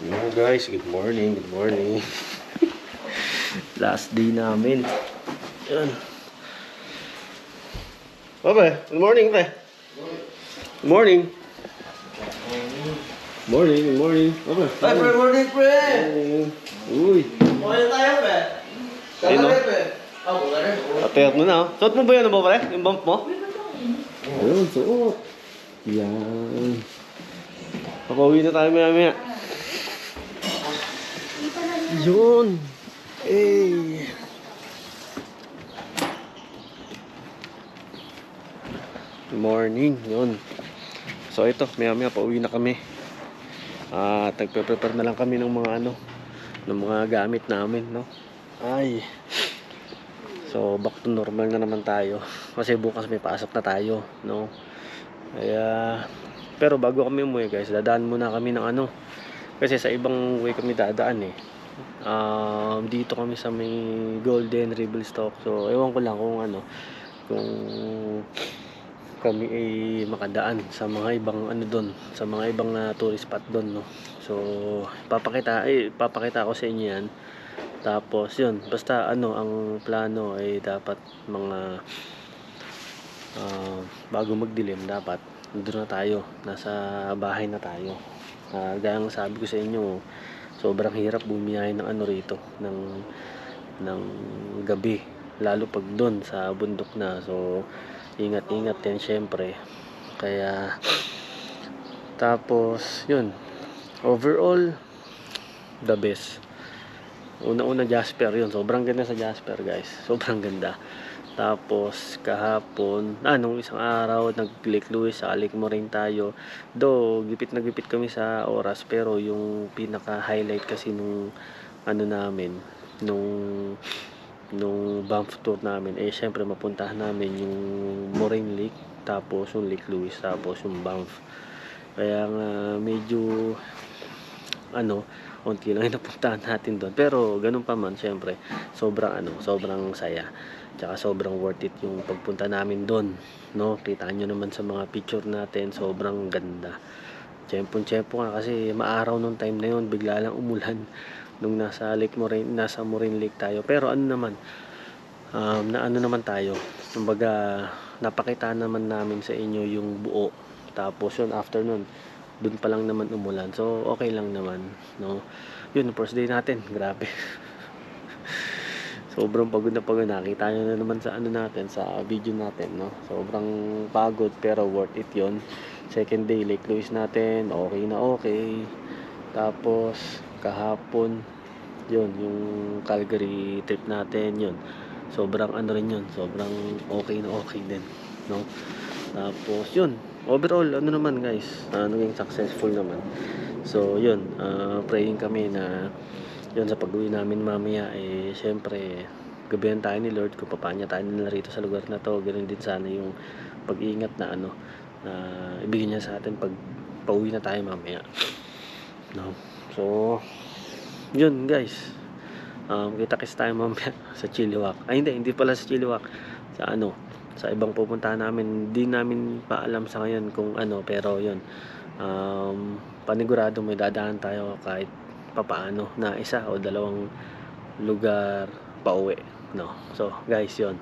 Hello guys, good morning, good morning. Last day namin. Yan. Good morning, pre. Good morning. Morning, good morning. Ay, pre, morning, pre! Uy. Morning tayo, pre. Ayun, Kakari, no? pre. Ah, bukari. Atayat mo na, oh. Suot mo ba yan, pre? Yung bump mo? Ayun, suot. Yan. Papauwi na tayo maya-maya. Yun. Hey. Morning. Yun. So ito, maya-maya pauwi na kami. At nagpe-prepare na lang kami ng mga ng mga gamit namin, no? Ay. So back to normal na naman tayo. Kasi bukas may pasok na tayo, no? Kaya pero bago kami umuwi, guys, dadaan muna kami ng kasi sa ibang way kami dadaan eh. Dito kami sa may Golden Revelstock. So ewan ko lang kung kami ay makadaan sa mga ibang doon, sa mga ibang tourist spot doon, no. So papakita ko sa inyo 'yan. Tapos 'yun, basta ang plano ay dapat mga bago magdilim dapat doon na tayo, nasa bahay na tayo. Gaya ng sabi ko sa inyo, sobrang hirap bumiyahe ng rito ng gabi, lalo pag doon sa bundok na. So ingat-ingat din syempre. Kaya tapos yun, overall the best. Una-una Jasper, yun, sobrang ganda sa Jasper, guys, sobrang ganda. Tapos kahapon, nung isang araw nag-Lake Louise sa Lake Moraine tayo. Do gipit na gipit kami sa oras, pero yung pinaka highlight kasi nung namin, nung Banff tour namin, syempre mapuntahan namin yung Moraine Lake, tapos yung Lake Louise, tapos yung Banff. Kaya nga medyo unti lang yung napuntahan natin doon, pero ganun pa man, syempre sobrang saya, tsaka sobrang worth it yung pagpunta namin doon, no? Kita nyo naman sa mga picture natin, sobrang ganda. Tiyempong-tiyempo nga kasi maaraw nung time na yun, bigla lang umulan nung nasa Moraine Lake tayo. Pero naman, naman tayo, kumbaga napakita naman namin sa inyo yung buo. Tapos yun, after nun, dun pa lang naman umulan, so okay lang naman, no? Yun, first day natin, grabe. Sobrang pagod na pagod, nakita nyo na naman sa natin, sa video natin, no? Sobrang pagod pero worth it yon. Second day Lake Louise natin, okay na okay. Tapos kahapon yun, yung Calgary trip natin, yun, sobrang rin yun, sobrang okay na okay din, no? Tapos yun, overall naman, guys, naging successful naman. So yun, praying kami na yun, sa pag-uwi namin mamaya, syempre gabayan tayo ni Lord kung paano tayo nila rito sa lugar na to. Ganoon din sana yung pag-iingat na na ibigay niya sa atin pag pauwi na tayo mamaya, no? So yun, guys, kita-kits tayo mamaya sa Chilliwack. Ay hindi pala sa Chilliwack, sa sa ibang pupuntahan namin. Hindi namin pa alam sa ngayon kung pero yun, panigurado may dadaan tayo kahit papaano na isa o dalawang lugar pauwi, no? So guys, yun,